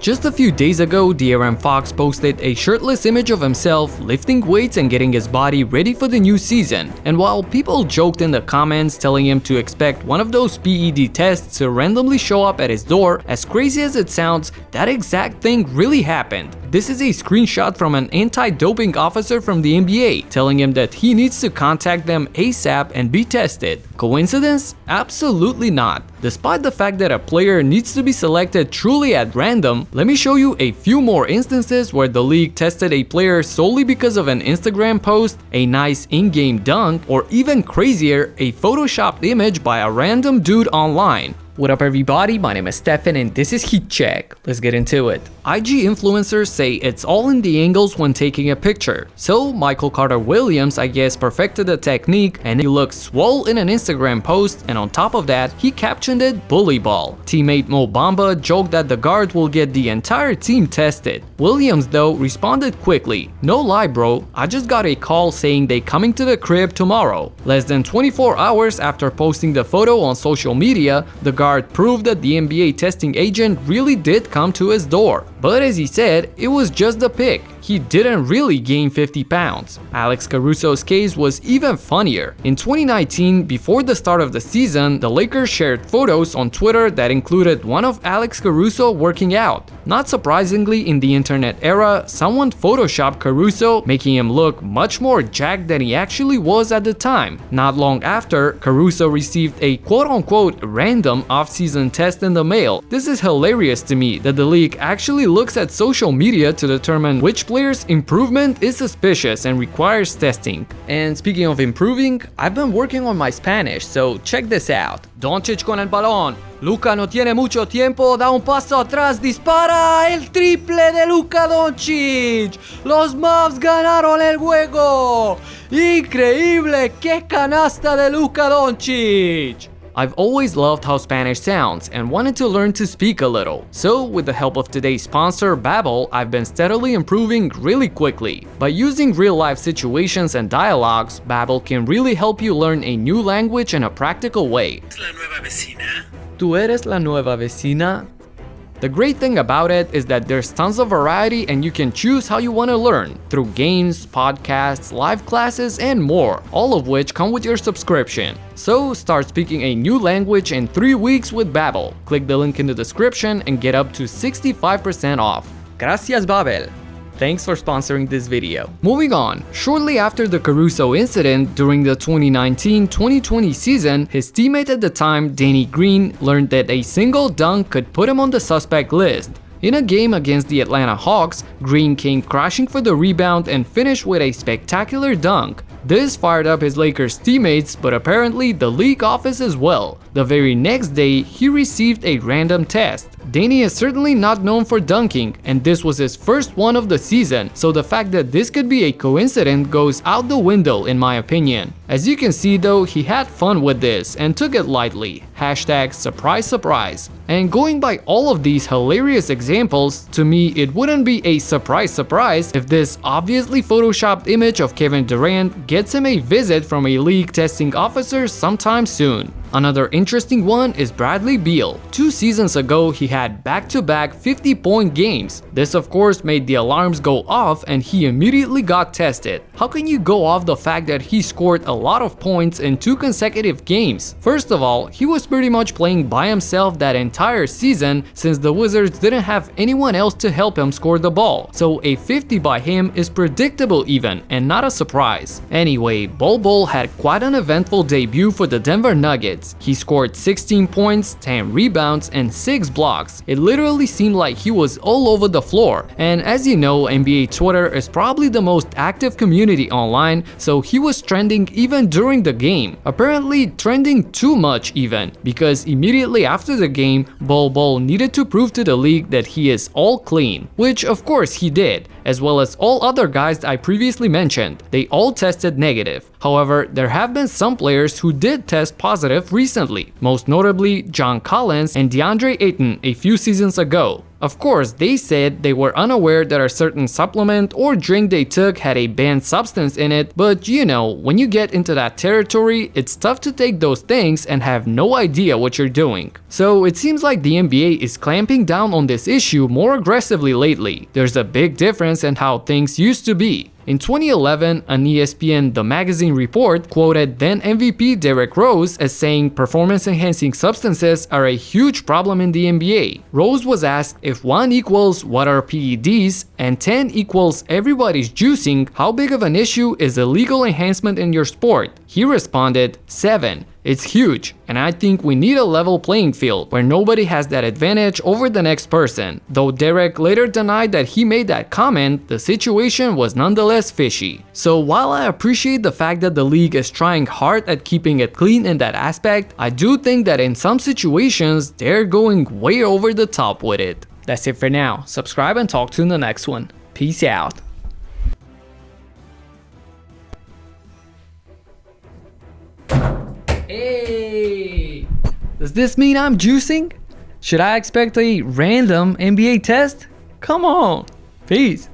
Just a few days ago, De'Aaron Fox posted a shirtless image of himself lifting weights and getting his body ready for the new season. And while people joked in the comments telling him to expect one of those PED tests to randomly show up at his door, as crazy as it sounds, that exact thing really happened. This is a screenshot from an anti-doping officer from the NBA telling him that he needs to contact them ASAP and be tested. Coincidence? Absolutely not. Despite the fact that a player needs to be selected truly at random, let me show you a few more instances where the league tested a player solely because of an Instagram post, a nice in-game dunk, or even crazier, a photoshopped image by a random dude online. What up everybody, my name is Stefan and this is Heat Check. Let's get into it. IG influencers say it's all in the angles when taking a picture. So Michael Carter-Williams, I guess, perfected the technique and he looked swole in an Instagram post, and on top of that, he captioned it bully ball. Teammate Mo Mamba joked that the guard will get the entire team tested. Williams though responded quickly, "No lie bro, I just got a call saying they coming to the crib tomorrow." Less than 24 hours after posting the photo on social media, the guard proved that the NBA testing agent really did come to his door. But as he said, it was just a pic. He didn't really gain 50 pounds. Alex Caruso's case was even funnier. In 2019, before the start of the season, the Lakers shared photos on Twitter that included one of Alex Caruso working out. Not surprisingly, in the internet era, someone photoshopped Caruso, making him look much more jacked than he actually was at the time. Not long after, Caruso received a quote-unquote random off-season test in the mail. This is hilarious to me that the league actually looks at social media to determine which player's improvement is suspicious and requires testing. And speaking of improving, I've been working on my Spanish, so check this out. Doncic con el balón. Luka no tiene mucho tiempo, da un paso atrás, dispara el triple de Luka Doncic. Los Mavs ganaron el juego. Increíble, qué canasta de Luka Doncic. I've always loved how Spanish sounds and wanted to learn to speak a little. So with the help of today's sponsor, Babbel, I've been steadily improving really quickly. By using real-life situations and dialogues, Babbel can really help you learn a new language in a practical way. ¿La nueva vecina? ¿Tú eres la nueva vecina? The great thing about it is that there's tons of variety and you can choose how you want to learn through games, podcasts, live classes, and more, all of which come with your subscription. So start speaking a new language in 3 weeks with Babbel. Click the link in the description and get up to 65% off. Gracias Babbel. Thanks for sponsoring this video. Moving on, shortly after the Caruso incident during the 2019-2020 season, his teammate at the time, Danny Green, learned that a single dunk could put him on the suspect list. In a game against the Atlanta Hawks, Green came crashing for the rebound and finished with a spectacular dunk. This fired up his Lakers teammates, but apparently the league office as well. The very next day, he received a random test. Danny is certainly not known for dunking, and this was his first one of the season, so the fact that this could be a coincidence goes out the window in my opinion. As you can see though, he had fun with this and took it lightly. Hashtag surprise surprise. And going by all of these hilarious examples, to me it wouldn't be a surprise if this obviously photoshopped image of Kevin Durant gets him a visit from a league testing officer sometime soon. Another interesting one is Bradley Beal. 2 seasons ago, he had back-to-back 50-point games. This of course made the alarms go off and he immediately got tested. How can you go off the fact that he scored a lot of points in 2 consecutive games? First of all, he was pretty much playing by himself that entire season since the Wizards didn't have anyone else to help him score the ball. So a 50 by him is predictable even and not a surprise. Anyway, Bol Bol had quite an eventful debut for the Denver Nuggets. He scored 16 points, 10 rebounds, and 6 blocks. It literally seemed like he was all over the floor. And as you know, NBA Twitter is probably the most active community online, so he was trending even during the game. Apparently trending too much even, because immediately after the game, Bol Bol needed to prove to the league that he is all clean, which of course he did, as well as all other guys I previously mentioned. They all tested negative. However, there have been some players who did test positive recently, most notably John Collins and DeAndre Ayton a few seasons ago. Of course, they said they were unaware that a certain supplement or drink they took had a banned substance in it, but you know, when you get into that territory, it's tough to take those things and have no idea what you're doing. So it seems like the NBA is clamping down on this issue more aggressively lately. There's a big difference in how things used to be. In 2011, an ESPN The Magazine report quoted then MVP Derrick Rose as saying performance-enhancing substances are a huge problem in the NBA. Rose was asked if 1 equals what are PEDs and 10 equals everybody's juicing, how big of an issue is illegal enhancement in your sport? He responded, 7. It's huge, and I think we need a level playing field where nobody has that advantage over the next person. Though Derek later denied that he made that comment, the situation was nonetheless fishy. So while I appreciate the fact that the league is trying hard at keeping it clean in that aspect, I do think that in some situations, they're going way over the top with it. That's it for now. Subscribe and talk to you in the next one. Peace out. Hey! Does this mean I'm juicing? Should I expect a random NBA test? Come on! Peace!